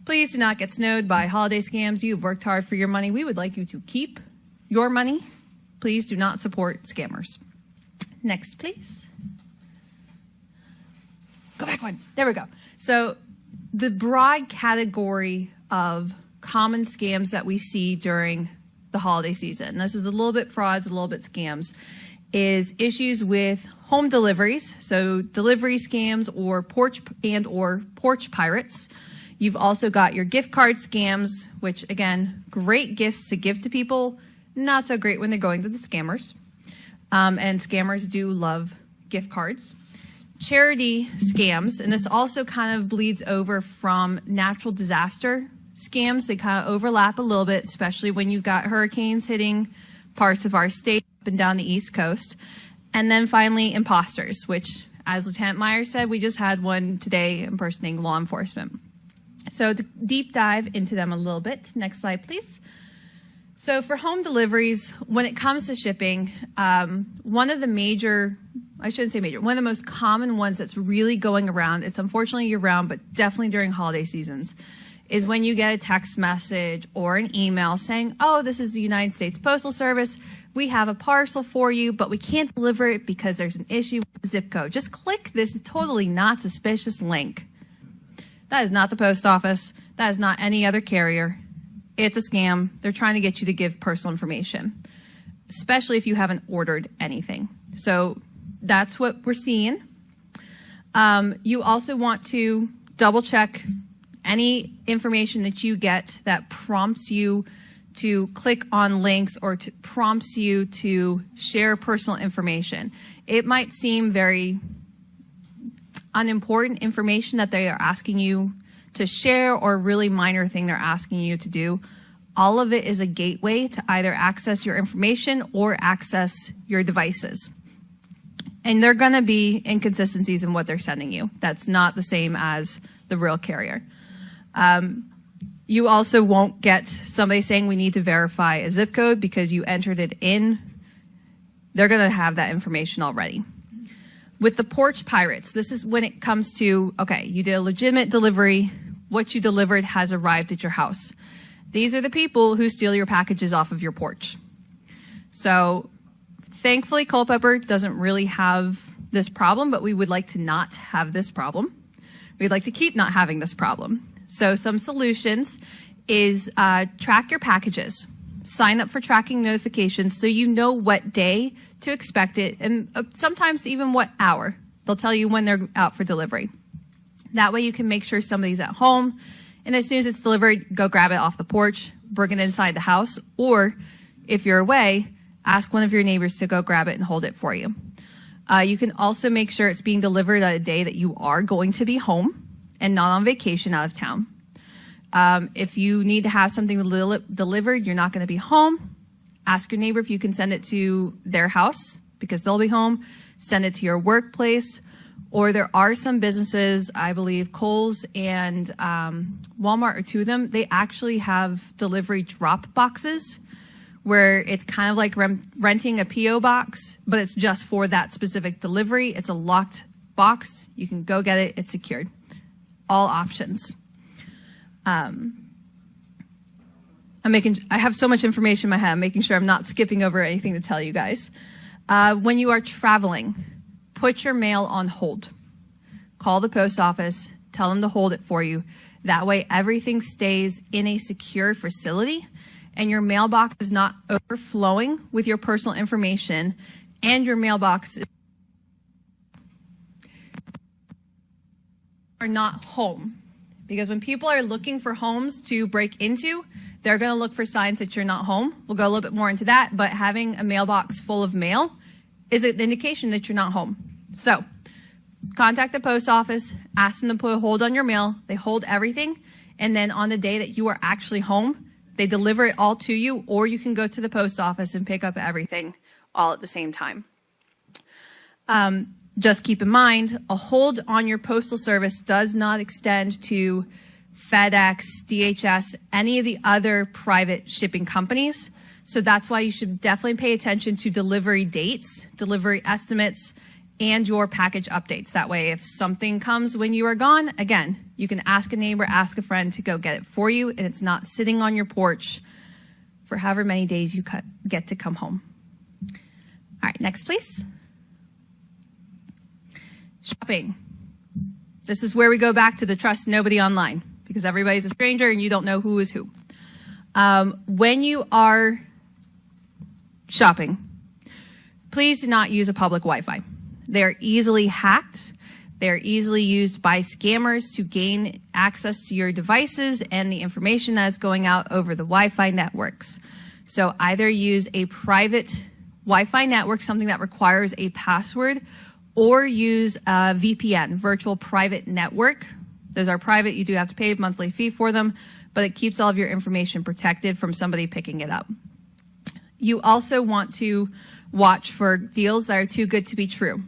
Please do not get snowed by holiday scams. You've worked hard for your money. We would like you to keep your money. Please do not support scammers. Next, please. Go back one. There we go. So the broad category of common scams that we see during the holiday season, this is a little bit frauds, a little bit scams, is issues with home deliveries, so delivery scams or porch pirates. You've also got your gift card scams, which again, great gifts to give to people, not so great when they're going to the scammers. And scammers do love gift cards. Charity scams, and this also kind of bleeds over from natural disaster scams. They kind of overlap a little bit, especially when you've got hurricanes hitting parts of our state up and down the East Coast. And then finally, imposters, which, as Lieutenant Myers said, we just had one today impersonating law enforcement. So to deep dive into them a little bit. Next slide, please. So for home deliveries, when it comes to shipping, one of the most common ones that's really going around, it's unfortunately year-round, but definitely during holiday seasons, is when you get a text message or an email saying, oh, this is the United States Postal Service. We have a parcel for you, but we can't deliver it because there's an issue with the zip code. Just click this totally not suspicious link. That is not the post office. That is not any other carrier. It's a scam. They're trying to get you to give personal information, especially if you haven't ordered anything. So that's what we're seeing. You also want to double check any information that you get that prompts you to click on links or prompts you to share personal information. It might seem very unimportant information that they are asking you to share, or a really minor thing they're asking you to do. All of it is a gateway to either access your information or access your devices. And there are going to be inconsistencies in what they're sending you. That's not the same as the real carrier. You also won't get somebody saying we need to verify a zip code because you entered it in. They're going to have that information already. With the porch pirates, this is when it comes to, okay, you did a legitimate delivery. What you delivered has arrived at your house. These are the people who steal your packages off of your porch. So thankfully, Culpeper doesn't really have this problem, but we would like to not have this problem. We'd like to keep not having this problem. So some solutions is track your packages. Sign up for tracking notifications so you know what day to expect it, and sometimes even what hour. They'll tell you when they're out for delivery. That way you can make sure somebody's at home, and as soon as it's delivered, go grab it off the porch, bring it inside the house, or if you're away, ask one of your neighbors to go grab it and hold it for you. You can also make sure it's being delivered at a day that you are going to be home and not on vacation out of town. If you need to have something delivered, you're not going to be home, ask your neighbor if you can send it to their house because they'll be home. Send it to your workplace. Or there are some businesses, I believe Kohl's and Walmart are two of them, they actually have delivery drop boxes where it's kind of like renting a P.O. box, but it's just for that specific delivery. It's a locked box. You can go get it. It's secured. All options. I have so much information in my head. I'm making sure I'm not skipping over anything to tell you guys. When you are traveling, put your mail on hold. Call the post office. Tell them to hold it for you. That way everything stays in a secure facility and your mailbox is not overflowing with your personal information, and your mailbox are not home. Because when people are looking for homes to break into, they're going to look for signs that you're not home. We'll go a little bit more into that, but having a mailbox full of mail is an indication that you're not home. So contact the post office, ask them to put a hold on your mail. They hold everything, and then on the day that you are actually home, they deliver it all to you, or you can go to the post office and pick up everything all at the same time. Just keep in mind, a hold on your postal service does not extend to FedEx, DHS, any of the other private shipping companies. So that's why you should definitely pay attention to delivery dates, delivery estimates, and your package updates. That way, if something comes when you are gone, again, You can ask a neighbor, ask a friend to go get it for you, and it's not sitting on your porch for however many days you get to come home. All right, next, please. Shopping. This is where we go back to the trust nobody online, because everybody's a stranger and you don't know who is who. When you are shopping, please do not use a public Wi-Fi. They are easily hacked. They are easily used by scammers to gain access to your devices and the information that is going out over the Wi-Fi networks. So either use a private Wi-Fi network, something that requires a password, or use a VPN, virtual private network. Those are private. You do have to pay a monthly fee for them, but it keeps all of your information protected from somebody picking it up. You also want to watch for deals that are too good to be true.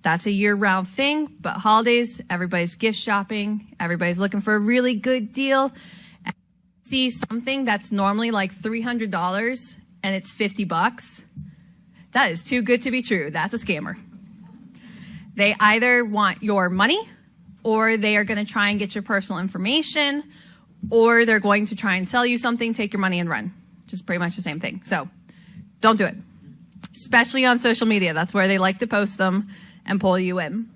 That's a year-round thing, but holidays, everybody's gift shopping, everybody's looking for a really good deal. And see something that's normally like $300 and it's $50. That is too good to be true. That's a scammer. They either want your money, or they are going to try and get your personal information, or they're going to try and sell you something, take your money and run. Just pretty much the same thing. So don't do it, especially on social media. That's where they like to post them and pull you in.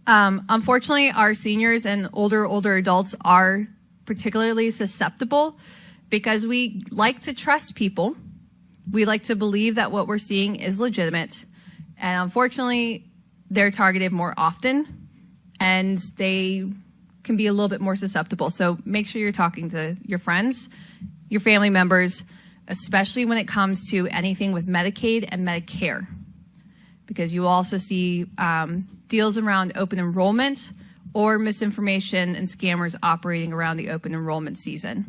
Unfortunately, our seniors and older adults are particularly susceptible because we like to trust people. We like to believe that what we're seeing is legitimate. And unfortunately, they're targeted more often and they can be a little bit more susceptible. So make sure you're talking to your friends, your family members, especially when it comes to anything with Medicaid and Medicare, because you also see deals around open enrollment or misinformation and scammers operating around the open enrollment season.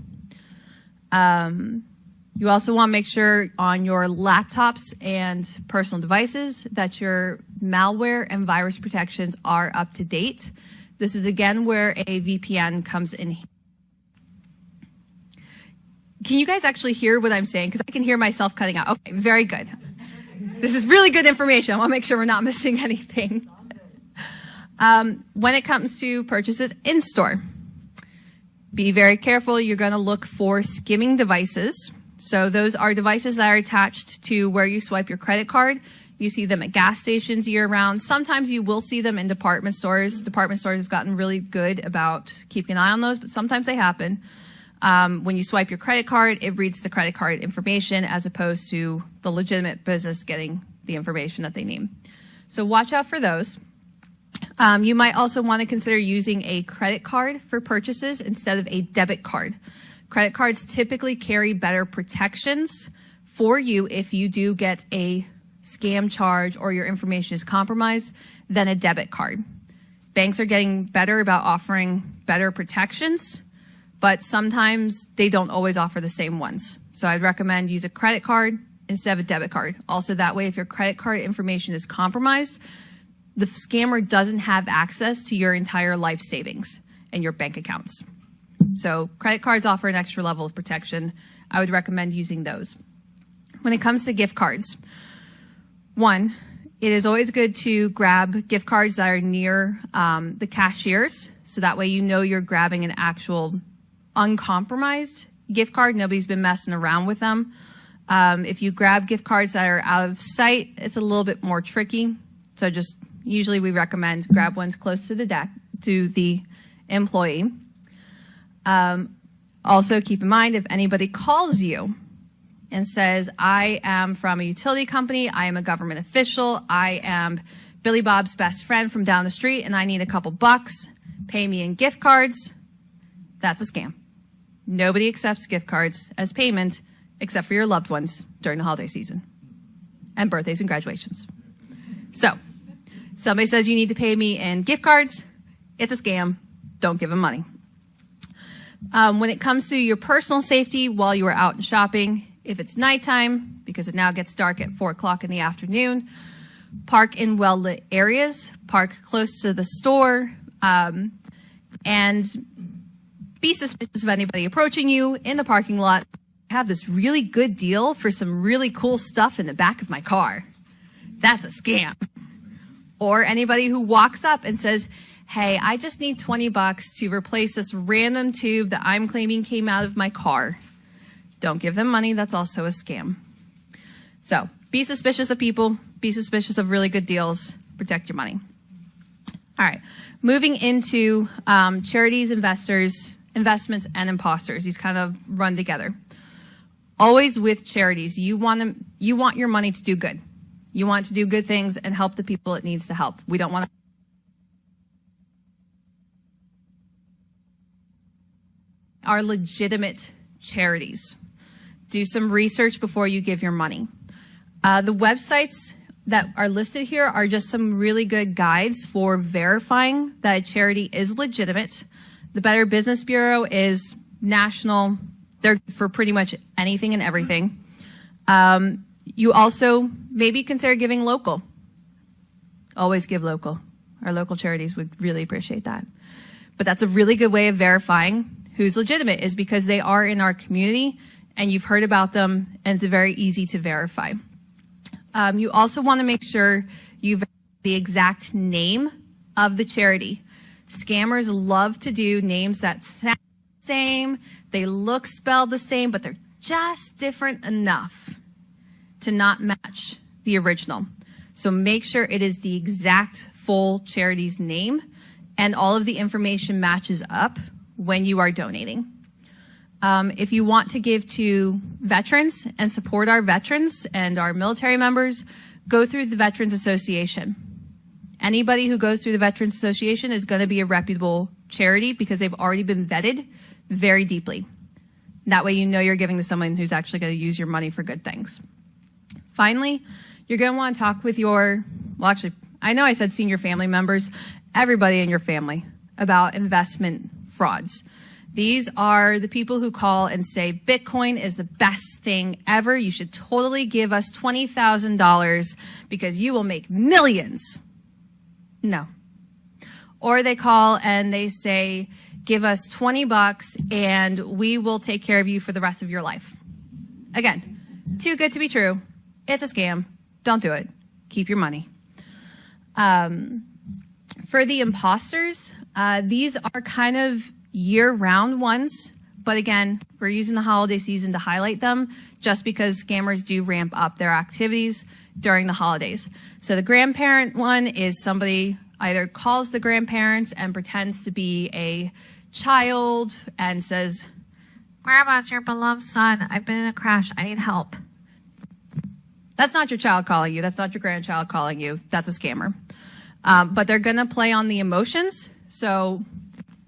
You also want to make sure on your laptops and personal devices that your malware and virus protections are up to date. This is again where a VPN comes in. Can you guys actually hear what I'm saying? Because I can hear myself cutting out. Okay, very good. This is really good information. I want to make sure we're not missing anything. When it comes to purchases in store, be very careful. You're going to look for skimming devices. So those are devices that are attached to where you swipe your credit card. You see them at gas stations year-round. Sometimes you will see them in department stores. Department stores have gotten really good about keeping an eye on those, but sometimes they happen. When you swipe your credit card, it reads the credit card information as opposed to the legitimate business getting the information that they need. So watch out for those. You might also want to consider using a credit card for purchases instead of a debit card. Credit cards typically carry better protections for you if you do get a scam charge or your information is compromised than a debit card. Banks are getting better about offering better protections, but sometimes they don't always offer the same ones. So I'd recommend use a credit card instead of a debit card. Also that way, if your credit card information is compromised, the scammer doesn't have access to your entire life savings and your bank accounts. So credit cards offer an extra level of protection. I would recommend using those. When it comes to gift cards, one, it is always good to grab gift cards that are near the cashiers. So that way you know you're grabbing an actual uncompromised gift card. Nobody's been messing around with them. If you grab gift cards that are out of sight, it's a little bit more tricky. So just usually we recommend grab ones close to the employee. Also keep in mind, if anybody calls you and says, I am from a utility company, I am a government official, I am Billy Bob's best friend from down the street, and I need a couple bucks, pay me in gift cards, that's a scam. Nobody accepts gift cards as payment except for your loved ones during the holiday season and birthdays and graduations. So, somebody says you need to pay me in gift cards, it's a scam, don't give them money. When it comes to your personal safety while you are out shopping, if it's nighttime, because it now gets dark at 4 o'clock in the afternoon, park in well-lit areas, park close to the store, and be suspicious of anybody approaching you in the parking lot. I have this really good deal for some really cool stuff in the back of my car. That's a scam. Or anybody who walks up and says, hey, I just need $20 to replace this random tube that I'm claiming came out of my car. Don't give them money. That's also a scam. So be suspicious of people. Be suspicious of really good deals. Protect your money. All right. Moving into charities, investors, investments, and imposters. These kind of run together. Always with charities, you want your money to do good. You want to do good things and help the people it needs to help. We don't want to are legitimate charities. Do some research before you give your money. The websites that are listed here are just some really good guides for verifying that a charity is legitimate. The Better Business Bureau is national. They're for pretty much anything and everything. You also maybe consider giving local. Always give local. Our local charities would really appreciate that. But that's a really good way of verifying who's legitimate, is because they are in our community and you've heard about them, and it's very easy to verify. You also want to make sure you verify the exact name of the charity. Scammers love to do names that sound the same, they look spelled the same, but they're just different enough to not match the original. So make sure it is the exact full charity's name and all of the information matches up when you are donating. If you want to give to veterans and support our veterans and our military members, go through the Veterans Association. Anybody who goes through the Veterans Association is going to be a reputable charity because they've already been vetted very deeply. That way you know you're giving to someone who's actually going to use your money for good things. Finally, you're going to want to talk with your, well, actually, I know I said senior family members, everybody in your family, about investment frauds. These are the people who call and say, Bitcoin is the best thing ever. You should totally give us $20,000 because you will make millions. No. Or they call and they say, give us $20 and we will take care of you for the rest of your life. Again, too good to be true. It's a scam. Don't do it. Keep your money. For the imposters, these are kind of year-round ones, but again, we're using the holiday season to highlight them just because scammers do ramp up their activities during the holidays. So the grandparent one is somebody either calls the grandparents and pretends to be a child and says, Grandma, it's your beloved son. I've been in a crash. I need help. That's not your child calling you. That's not your grandchild calling you. That's a scammer. But they're going to play on the emotions. So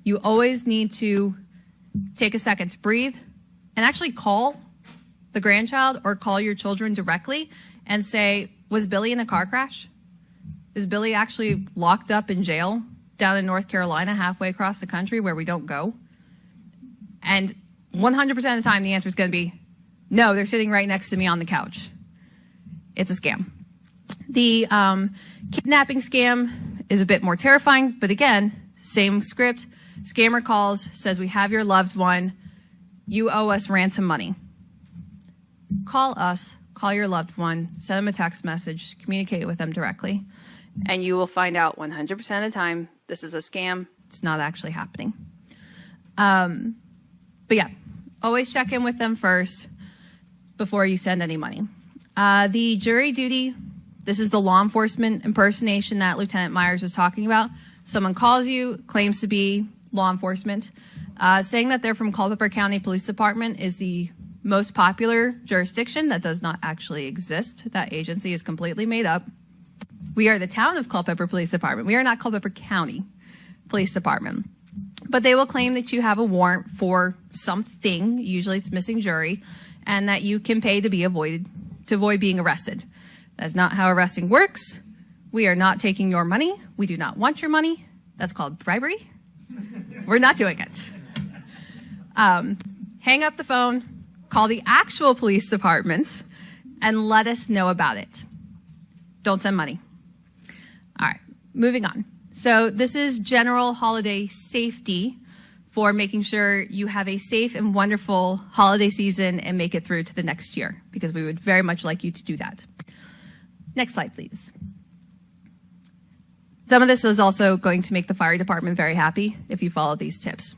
you always need to take a second to breathe and actually call the grandchild or call your children directly and say, was Billy in a car crash? Is Billy actually locked up in jail down in North Carolina, halfway across the country where we don't go? And 100% of the time, the answer is going to be, no, they're sitting right next to me on the couch. It's a scam. The kidnapping scam is a bit more terrifying, but again, same script. Scammer calls, says, we have your loved one. You owe us ransom money. Call us, call your loved one, send them a text message, communicate with them directly, and you will find out 100% of the time this is a scam. It's not actually happening. But yeah, always check in with them first before you send any money. The jury duty, this is the law enforcement impersonation that Lieutenant Myers was talking about. Someone calls you, claims to be law enforcement. Saying that they're from Culpeper County Police Department is the most popular jurisdiction that does not actually exist. That agency is completely made up. We are the town of Culpeper Police Department. We are not Culpeper County Police Department. But they will claim that you have a warrant for something, usually it's missing jury, and that you can pay to avoid being arrested. That's not how arresting works. We are not taking your money. We do not want your money. That's called bribery. We're not doing it. Hang up the phone, call the actual police department, and let us know about it. Don't send money. All right, moving on. So this is general holiday safety for making sure you have a safe and wonderful holiday season and make it through to the next year, because we would very much like you to do that. Next slide, please. Some of this is also going to make the fire department very happy if you follow these tips.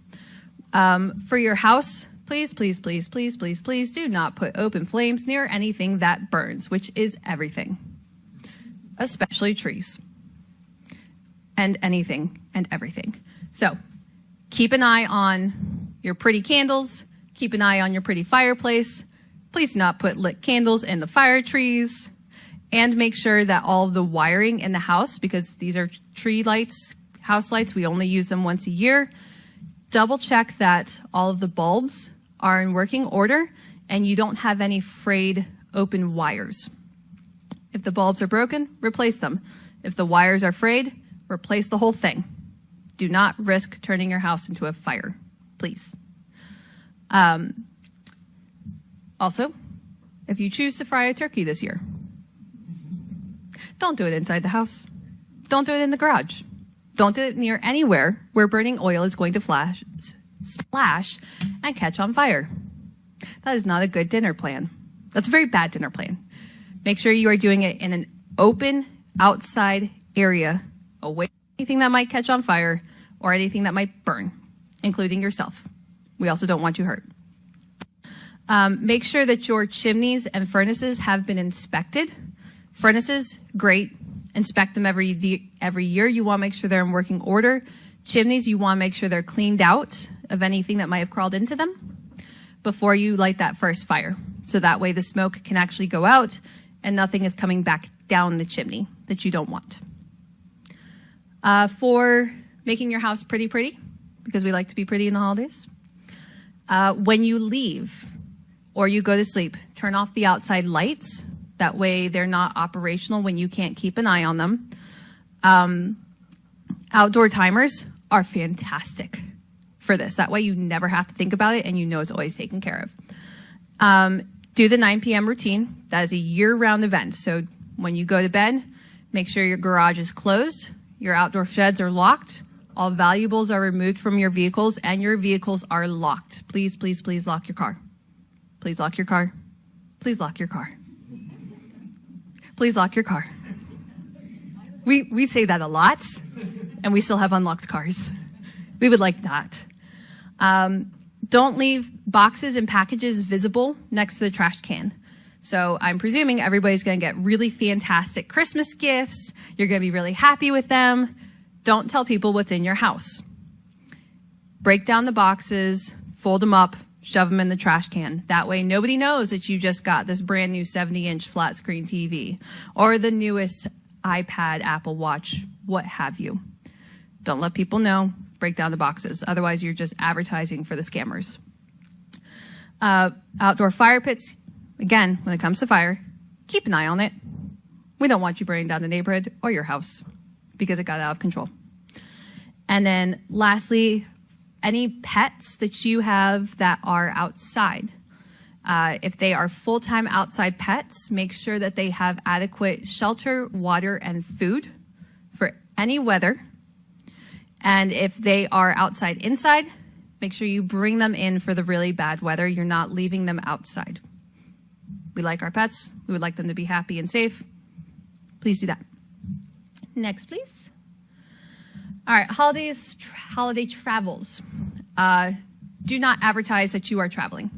For your house, please, please, please, please, please, please do not put open flames near anything that burns, which is everything, especially trees and anything and everything. So keep an eye on your pretty candles. Keep an eye on your pretty fireplace. Please do not put lit candles in the fire trees. And make sure that all of the wiring in the house, because these are tree lights, house lights, we only use them once a year. Double check that all of the bulbs are in working order and you don't have any frayed open wires. If the bulbs are broken, replace them. If the wires are frayed, replace the whole thing. Do not risk turning your house into a fire, please. Also, if you choose to fry a turkey this year, don't do it inside the house. Don't do it in the garage. Don't do it near anywhere where burning oil is going to splash and catch on fire. That is not a good dinner plan. That's a very bad dinner plan. Make sure you are doing it in an open, outside area, away from anything that might catch on fire or anything that might burn, including yourself. We also don't want you hurt. Make sure that your chimneys and furnaces have been inspected. Furnaces, great. Inspect them every year. You want to make sure they're in working order. Chimneys, you want to make sure they're cleaned out of anything that might have crawled into them before you light that first fire. So that way the smoke can actually go out and nothing is coming back down the chimney that you don't want. For making your house pretty, because we like to be pretty in the holidays, when you leave or you go to sleep, turn off the outside lights. That way they're not operational when you can't keep an eye on them. Outdoor timers are fantastic for this. That way you never have to think about it and you know it's always taken care of. Do the 9 p.m. routine. That is a year-round event. So when you go to bed, make sure your garage is closed, your outdoor sheds are locked, all valuables are removed from your vehicles, and your vehicles are locked. Please, please, please lock your car. Please lock your car. Please lock your car. Please lock your car. We say that a lot, and we still have unlocked cars. We would like that. Don't leave boxes and packages visible next to the trash can. So I'm presuming everybody's going to get really fantastic Christmas gifts. You're going to be really happy with them. Don't tell people what's in your house. Break down the boxes, fold them up, shove them in the trash can. That way nobody knows that you just got this brand new 70-inch flat screen TV or the newest iPad, Apple Watch, what have you. Don't let people know. Break down the boxes. Otherwise, you're just advertising for the scammers. Outdoor fire pits. Again, when it comes to fire, keep an eye on it. We don't want you burning down the neighborhood or your house because it got out of control. And then lastly, any pets that you have that are outside. If they are full-time outside pets, make sure that they have adequate shelter, water, and food for any weather. And if they are outside inside, make sure you bring them in for the really bad weather. You're not leaving them outside. We like our pets. We would like them to be happy and safe. Please do that. Next, please. All right, holiday travels. Do not advertise that you are traveling.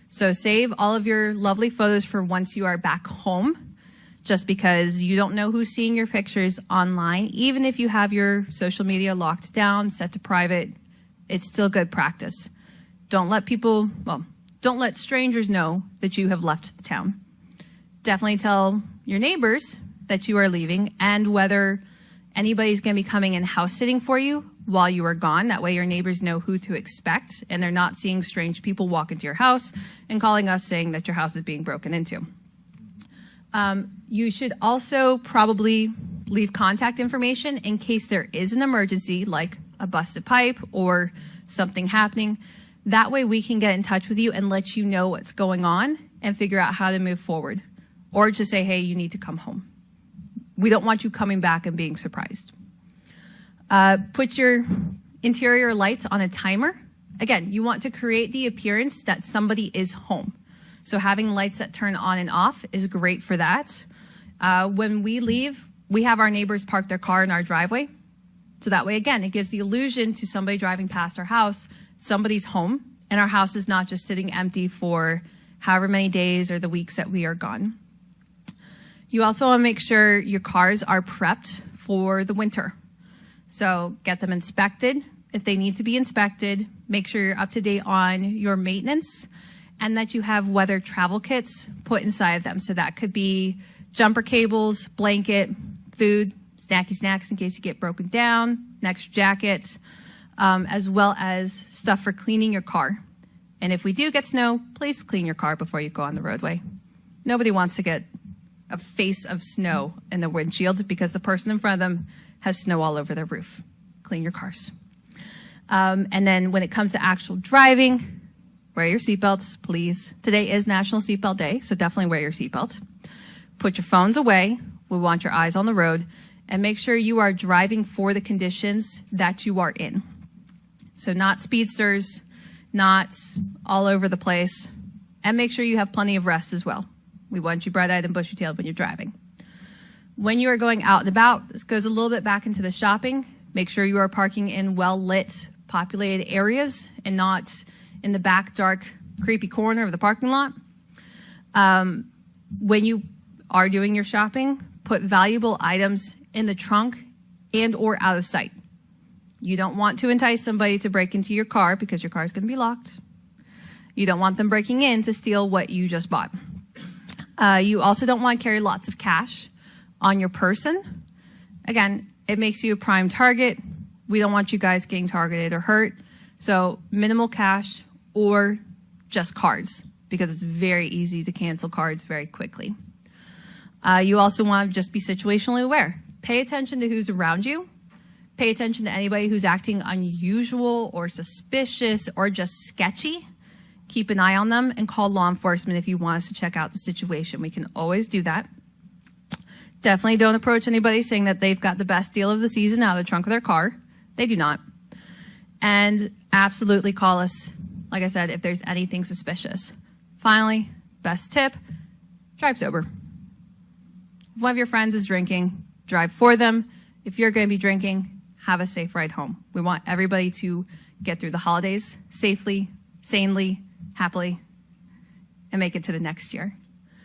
So save all of your lovely photos for once you are back home, just because you don't know who's seeing your pictures online. Even if you have your social media locked down, set to private, it's still good practice. Don't let strangers know that you have left the town. Definitely tell your neighbors that you are leaving and whether anybody's going to be coming and house sitting for you while you are gone. That way your neighbors know who to expect and they're not seeing strange people walk into your house and calling us saying that your house is being broken into. You should also probably leave contact information in case there is an emergency like a busted pipe or something happening. That way we can get in touch with you and let you know what's going on and figure out how to move forward. Or just say, hey, you need to come home. We don't want you coming back and being surprised. Put your interior lights on a timer. Again, you want to create the appearance that somebody is home. So having lights that turn on and off is great for that. When we leave, we have our neighbors park their car in our driveway. So that way, again, it gives the illusion to somebody driving past our house, somebody's home, and our house is not just sitting empty for however many days or the weeks that we are gone. You also want to make sure your cars are prepped for the winter. So get them inspected if they need to be inspected. Make sure you're up to date on your maintenance and that you have weather travel kits put inside of them. So that could be jumper cables, blanket, food, snacky snacks in case you get broken down, an extra jacket, as well as stuff for cleaning your car. And if we do get snow, please clean your car before you go on the roadway. Nobody wants to get a face of snow in the windshield because the person in front of them has snow all over their roof. Clean your cars. And then when it comes to actual driving, wear your seatbelts, please. Today is National Seatbelt Day, so definitely wear your seatbelt. Put your phones away. We want your eyes on the road. And make sure you are driving for the conditions that you are in. So not speedsters, not all over the place. And make sure you have plenty of rest as well. We want you bright-eyed and bushy-tailed when you're driving. When you are going out and about, this goes a little bit back into the shopping. Make sure you are parking in well-lit, populated areas and not in the back, dark, creepy corner of the parking lot. When you are doing your shopping, put valuable items in the trunk and or out of sight. You don't want to entice somebody to break into your car because your car is going to be locked. You don't want them breaking in to steal what you just bought. You also don't want to carry lots of cash on your person. Again, it makes you a prime target. We don't want you guys getting targeted or hurt. So minimal cash or just cards because it's very easy to cancel cards very quickly. You also want to just be situationally aware. Pay attention to who's around you. Pay attention to anybody who's acting unusual or suspicious or just sketchy. Keep an eye on them and call law enforcement if you want us to check out the situation. We can always do that. Definitely don't approach anybody saying that they've got the best deal of the season out of the trunk of their car. They do not. And absolutely call us, like I said, if there's anything suspicious. Finally, best tip, drive sober. If one of your friends is drinking, drive for them. If you're going to be drinking, have a safe ride home. We want everybody to get through the holidays safely, sanely, happily, and make it to the next year.